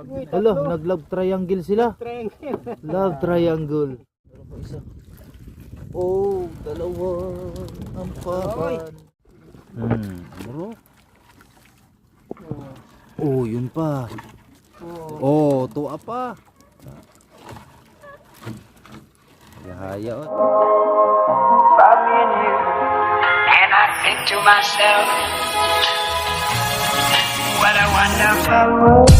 Hala, nag-love triangle sila. Triangle. Love triangle. Meron pa isa. Oh, dalawa. Ang papan. Bro. Oh, yun pa. Oh, tuwa pa. Haya oh. Me and you, and I think to myself, what a wonderful world.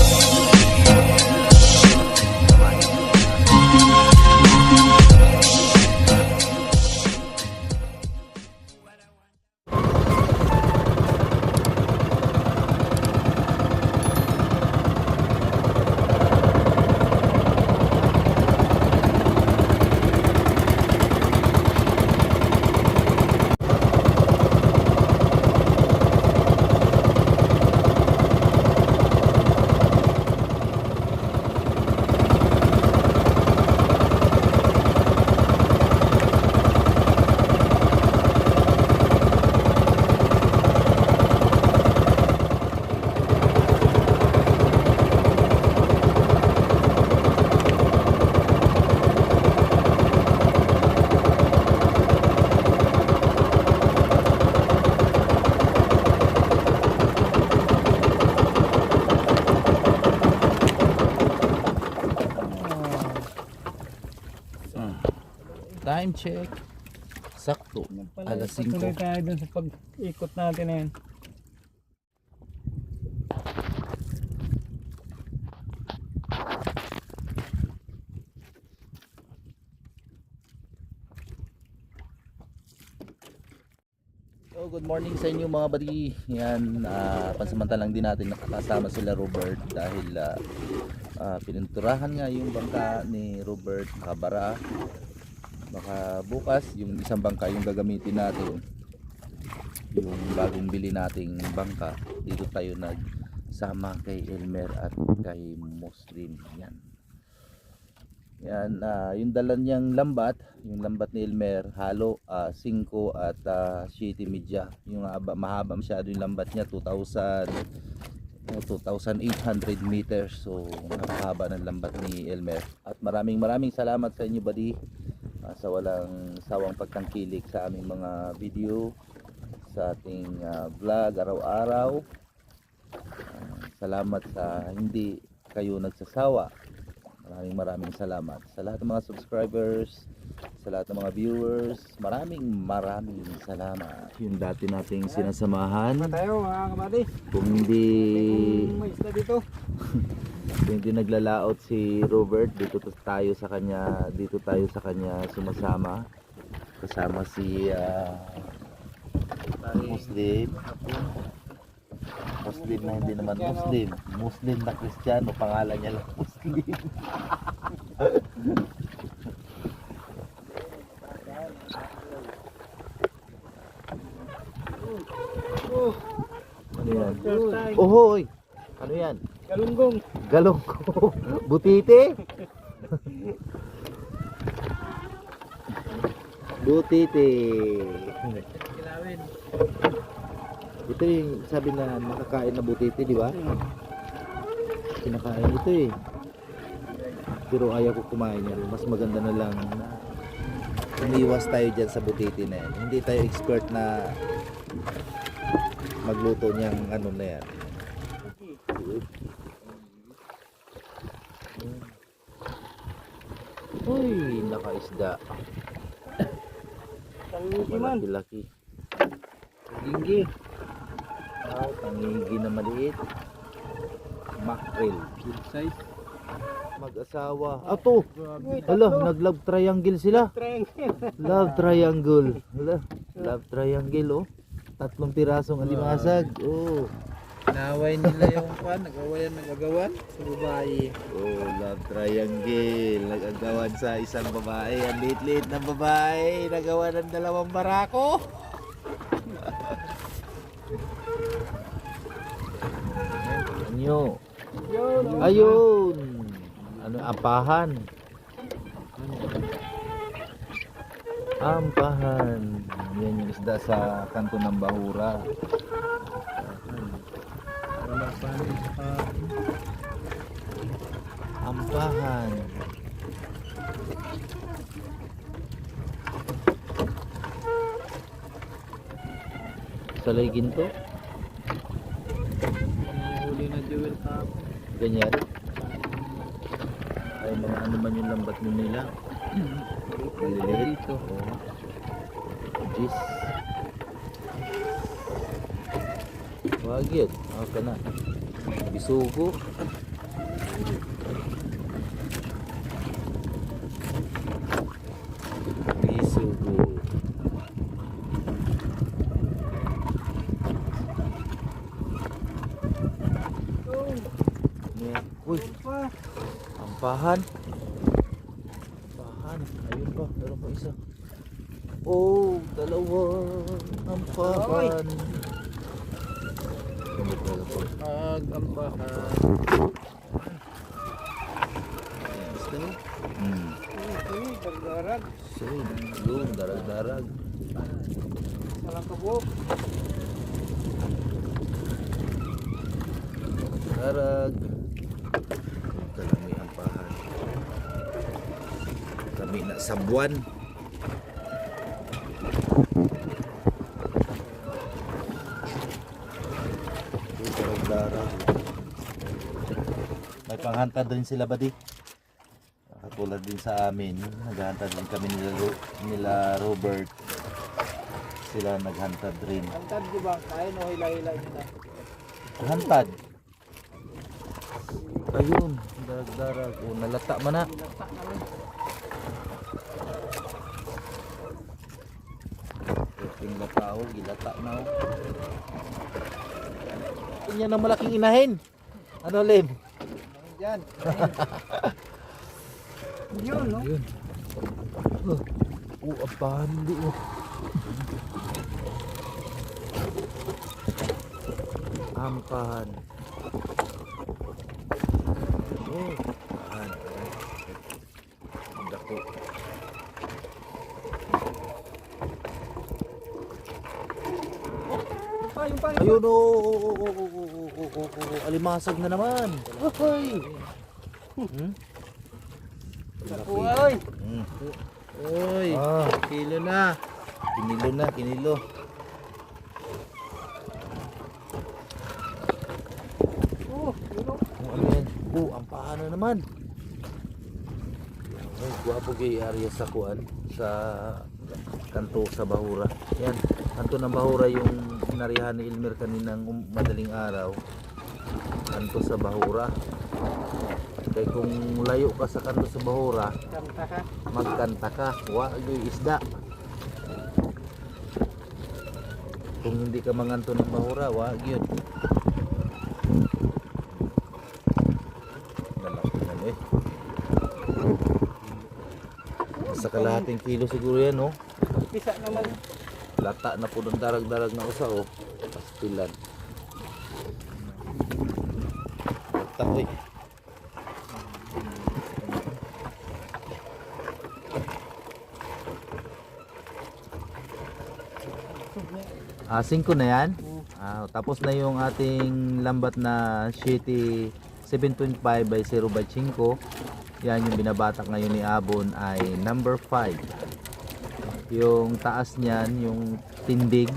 Time check. Sakto. Alas 5. Patuloy tayo dun sa pag-ikot natin na yan. So, good morning sa inyo mga buddy. Yan, pansamantalang din natin nakakasama sila Robert dahil pininturahan nga yung bangka ni Robert, nakabara. Baka bukas yung isang bangka yung gagamitin natin, yung bagong bili nating bangka. Dito tayo nagsama kay Elmer at kay Muslim. Yan, yung dala niyang lambat, yung lambat ni Elmer halo 5 at 7 media. Yung mahaba masyado yung lambat niya, 2,800 meters. So napakahaba ng lambat ni Elmer. At maraming salamat sa inyo buddy, sa walang sawang pagtangkilik sa aming mga video, sa ating vlog araw-araw. Salamat sa hindi kayo nagsasawa. Maraming salamat sa lahat ng mga subscribers, sa lahat ng mga viewers. Maraming salamat. Yung dati nating sinasamahan, Tayo mga kabady. kung hindi May isda dito. hindi naglalaot si Robert, dito tayo sa kanya sumasama, kasama si Muslim na hindi naman Muslim na Kristiyano, pangalan niya lang Muslim. Ano yan? Ohoy! Ano yan? Galunggong. Galongko. Butite. Butite. Kilawin. Ito yung sabi na makakain na butite, di ba? Kinakain ito eh. Pero ayaw ko kumain yan. Mas maganda na lang umiwas tayo dyan sa butite na yan. Hindi tayo expert na magluto niyang ano na yan. Uy, nakaisda. Tangigi man. Laki. Tangigi. Tangigi na maliit. Mackerel. Good size. Mag-asawa. Ato. Hala, nag-love triangle sila. Triangle. Love triangle. Hala, love triangle oh. 3 pirasong alimasag. Oh. Naway nila yung pan, nag-agawan sa babae. Oh, love triangle. Nag-agawan sa isang babae. Ang liit-liit ng babae. Nagawa ng 2 barako. Anyo. Ayun. Ano, ampahan. Ampahan. Yan yung isda sa kanto ng Bahura. Wala pa rin sa Ampahan. Salay ginto. Huli na Jewel kahapon. Ganyan. Ay mga ano man yung lambat nun nila. Maliliit. Dito. Oo. Jis. Wagit. Aka na. Bisugo. Bisugo. Yeah. Uy, ampahan. Ampahan. Ayun pa, meron pa isa. Oh, dalawa. Ampahan. Agampahan. Gusto? Darag-darag. Sige, yun, darag-darag. Salang kabok. Darag. Kalami ampahan. Kami na sa buwan. Darag-darag. May panghantad rin sila ba di? Katulad din sa amin, naghahantad din kami nila Robert. Sila naghantad rin. Antad di ba? Kaya no hila-hila nila. Hantad. Ayun, darag-darag. O, nalata man na. Lata namin. Yung latao, gilata na. Yan ang malaking inahin. Ano, Lim? Diyan. Yun, no? Yun. Abahan doon. Ampahan. Oh, ampahan. Ang dako. Ayun alimasag na naman. Hoy. Uy! Hmm. Uy! Ah, Kilo na. kinilo na, kinilo. Yun, Ano yan? Ampahan na naman. Ay, guwapo kay area sa kuan sa kanto sa Bahura. Yan, kanto ng Bahura yung narihan ni Elmer kaninang madaling araw. Kanto sa Bahura. Kaya kung layo ka sa kanto sa Bahura, kanta ka. magkanta ka. Wa yung isda. Kung hindi ka manganto ng Bahura, wa yun. Malaki yan eh. Sa kalahating kilo siguro yan, oh. Pisa naman. Lata na po ng darag-darag na usa, oh. Pastilan. Lata, oy. Ah, 5 na yan. Tapos na yung ating lambat na Shitty 7.5 by 0 by 5. Yan yung binabatak ngayon ni Abon ay number 5. Yung taas niyan, yung tindig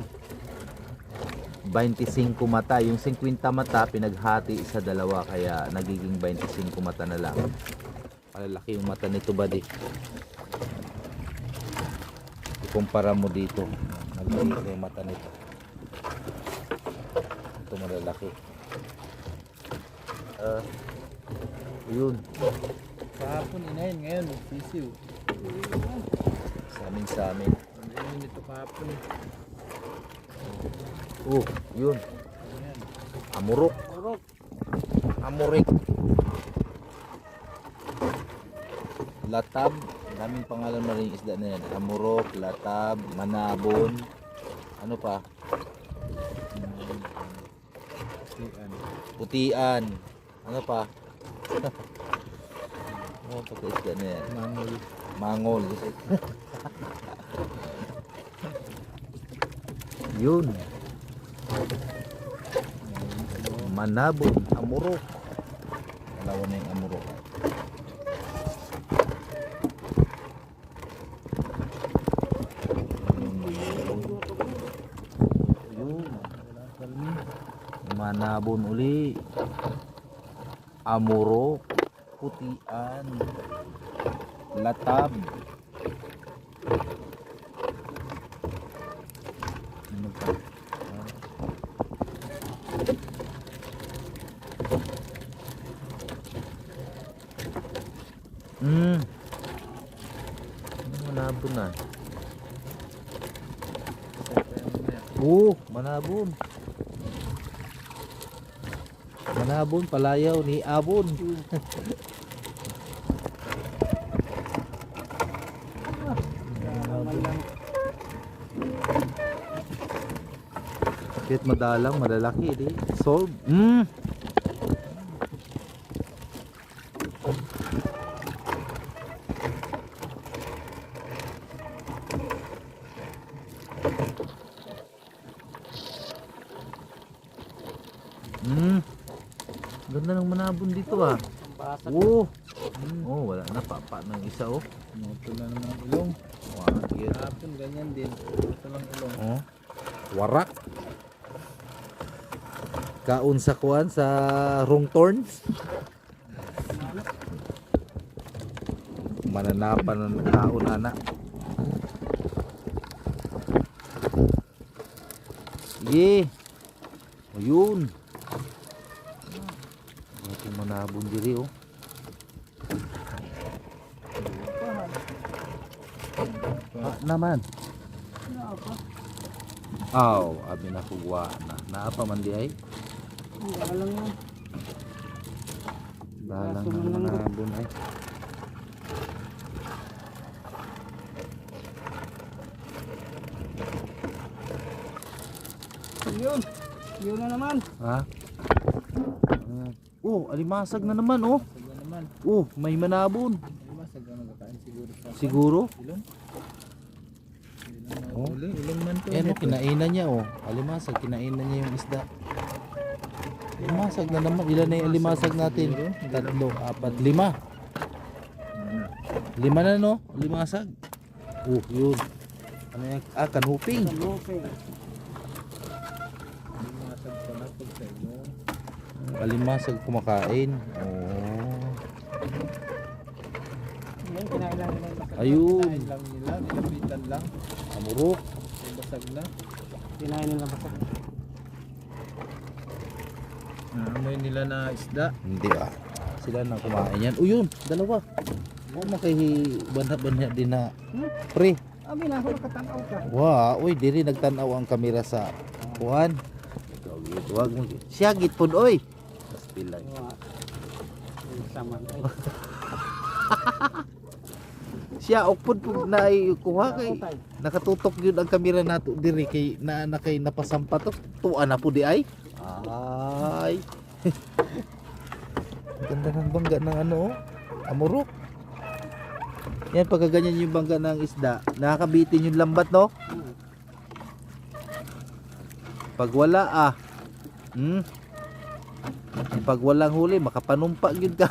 25 mata. Yung 50 mata pinaghati sa dalawa kaya nagiging 25 mata na lang. Palalaki yung mata nito, buddy. Ikumpara mo dito. Malaki yung mata nito. Ito malalaki. Yun. Kahapon inahin, ngayon sisiw. Sa amin. Ano ito kahapon? Yun. Ayan. Amurok. Urok. Amurik. Latab. Daming pangalan na rin yung isda na yan. Amurok, latab, manabon. Ano pa? Putian. Ano pa? Ano pa isda na yan? Mangol. Mangol. Yun. Manabon, amurok. Dalawa na yung amurok. Manabon uli. Amuro. Putian. Latab. Ano pa? Manabon na. Manabon. Manabon, palayaw ni Abon. Kahit madalang, malalaki di. Solve. Ganda ng manabon dito ah. Basag. Wala na papa ng isa oh. Ito na naman ang ilong. Wagit. Hapon ganyan din. Ito lang ilong. Warak. Kaon sa kuan sa wrong turns. Mananapan ng kaon ana. Sige. Ayun. Ito manabon diri oh. Naman. Abi na kuwa na. Naapa man di ay. Alang mo. Dalang na manabon ay. Yun. Yun na naman. Ha? Alimasag na naman oh. Sige naman. May manabon. Masag na magkain siguro sa Siguro? ilong. Oh. Ilong man to. Kinainan niya oh. Alimasag, kinainan niya yung isda. Alimasag na naman. Ilan na yung alimasag natin? 3, 4, 5. 5 na no? Alimasag. Yun. Ano yan? Kanuping. Kanuping. Masag pa na pag sa ilong. Alimasag kumakain. Yan, kinain lang nila. Ayun. Kinain lang nila. Nilapitan lang. Amurok. May basag na. Kinain nila basag. Amoy nila na isda. Hindi ah. Sila na kumain yan. Yun. Dalawa. Makahibanha-banha din na. Pre. Abi na ako nakatanaw ka. Diri nagtanaw ang kamera sa kuan. Wag mo. Siya gitpon oy. Mas pilay. Saman. Siya okpod pug na ay kuha kay nakatutok yun ang kamera nato diri kay kay napasampa to. Tuwa na po di ay. Ay. Ganda ng bangga ng ano oh. Amurok. Yan pagka ganyan yung bangga ng isda, nakakabitin yung lambat no? Pag wala pag walang huli makapanumpa gyud ka.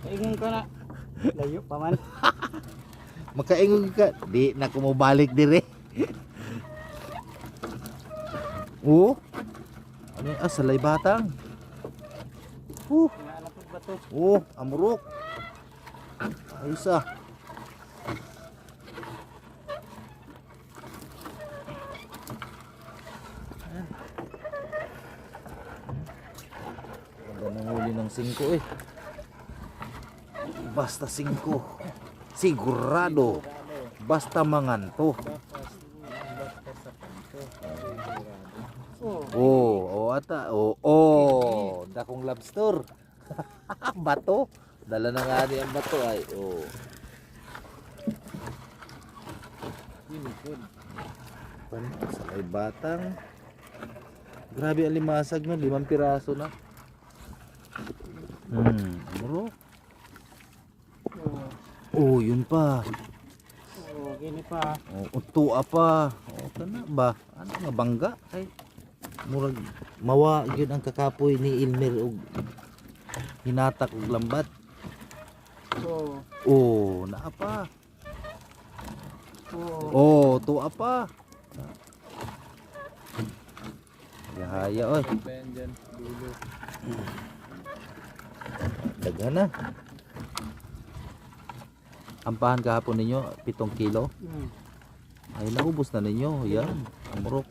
Kaingon ka na. Layo pa man. Makaingon ka, di na kumubalik dire. Ano yung salay batang? Naalapot ba to? Amurok. Ayos ah. Ganda ng huli ng 5 eh. Basta 5. Sigurado. Basta manganto. Ata. Dakong lobster. Bato. Dala na nga ang bato ay. Sakay batang. Grabe ang limasag no, 5 piraso na. Bro. Yun pa. Gini pa. Utua pa. Kana ba? Ano nga bangga kay murag mawa gyud ang kakapoy ni Ilmer og hinatak og lambat. Naa pa. Tuwa pa. Gahaya oy. Pa yan dyan. Dulo. Daghan na. Ampahan kahapon ninyo 7 kilo. Ay naubos na ninyo. Yan. Amurok.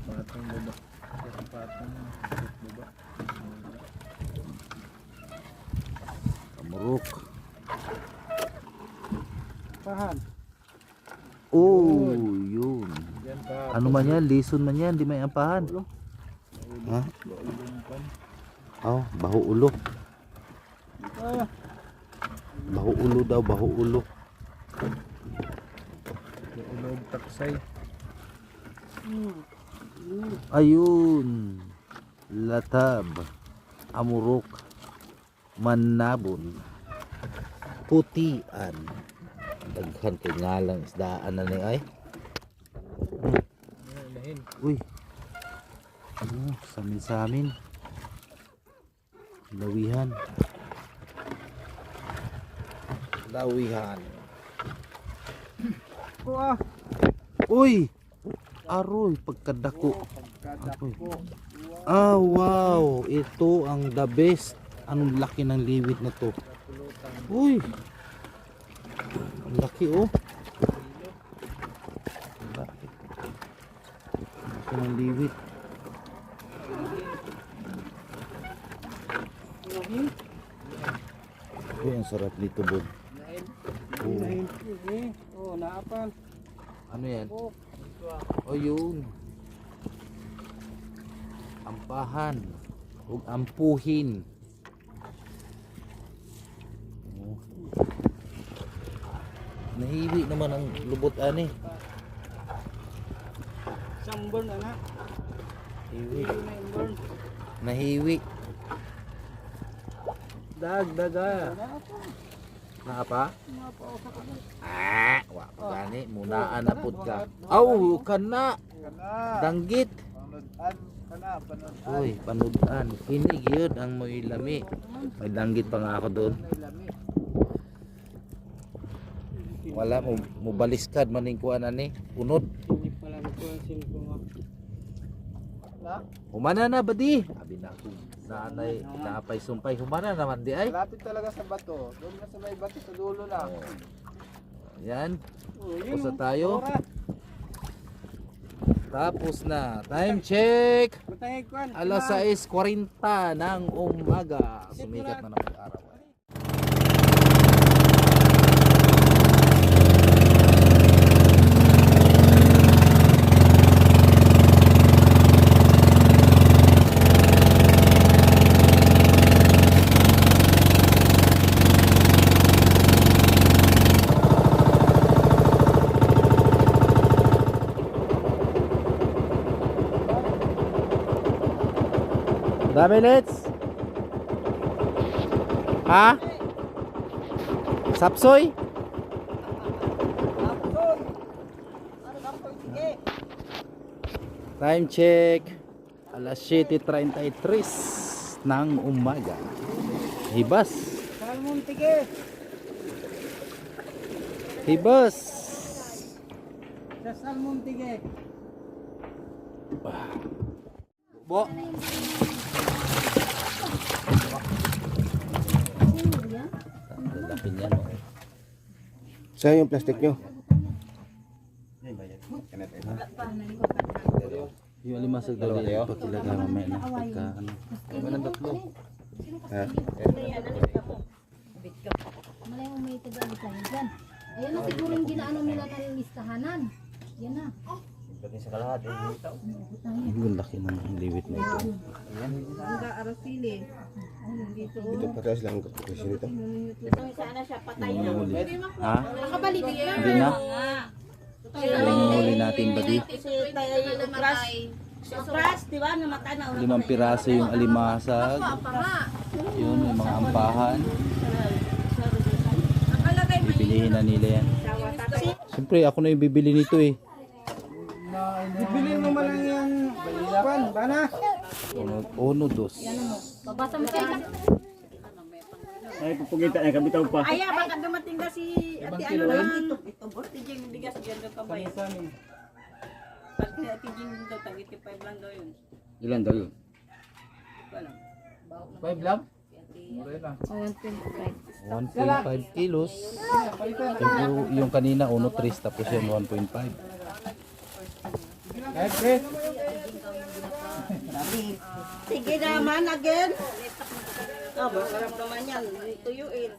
Patong baba. Patong baba. Amurok. Pahan. Oh, yun. Yan pa. Ano man yan? Lison man yan. Di may ampahan. Ha? Oh, baho ulo. Ah. Baho ulo daw, baho ulo. Ulog taksay. Ayun. Latab. Amurok. Manabon. Putian. Daghan kay ngalang isdaan na ni ay. Lahin. Uy. Samin-samin. Lawihan. Lawihan. Kuha. Uy! Aroy, pagkadako. Kadako. Ah, wow! Ito ang the best. Anong laki ng liwit na to? Uy! Ang laki oh. Laki. Laki ng liwit. Uy, ang sarap nito, Bod. Lahin. Oh, naapal. Ano yan? O yun. Ampahan. Huwag ampuhin. Oh. Nahiwi naman ang lubot ani. Sunburn na. Hiwi. Sunburn. Nahiwi. Daga. Naapa? Ah, wa pa gani munaan na pud ka. Aw, kana. Danggit. Panudan. Panudan. Uy, panudan. Kini gyud ang mo'y lami. May danggit pa nga ako doon. Wala mo baliskad maning kuan ani. Unod. Hindi pala ko ang sinko. Humana na ba di? Abi na ako. Nanay, napay sumpay. Humana naman di ay. Lapit talaga sa bato. Doon na sa may bato sa dulo lang. Yan. Oh, Tapos na tayo. Tapos na. Time check. Matay kwan. Alas 6:40 ng umaga. Sumikat na ng araw. Dami minutes? Ha? Sapsoy? Time check. Alas 7:33 ng umaga. Hibas. Salmon tige. Hibas. Sa salmon tige. Bo. Lalapin yan. Saan yung plastic nyo? Yung alimasag daw dito pagkilaga mamaya na pagka ano. Walang tatlo. Ha? Malay mo may taga tayo dyan. Ayan na siguro yung ginaano nila ng listahanan. Yan na. Yung laki ng liwit na ito. Hangga Araceli. Dito. Ito patas lang ang kapasyon nito. Ha? Nakabalik yan. Hindi na? Ilan yung huli natin ba di? Sobras, di ba? Namatay na. 5 piraso yung alimasag. Yun, yung mga ampahan. Bibilihin na nila yan. Siyempre, ako na yung bibili nito eh. Ibilin mo man lang yung kwan. Bana. Uno, dos. Babasa mo kayo. Ay, pupugita na kabitaw pa. Ay, baka dumating na si ate ano lang. Ito, borti dyan yung bigas dyan ng kamay. Pag tijing daw, tag 85 lang daw yun. Ilan daw yun? Wala. 5 lang? Mura lang. 1.5 kilos. Yung kanina 1.3 tapos yan 1.5. Chris. Sige naman, again. Oh, masarap naman yan. Tuyuin.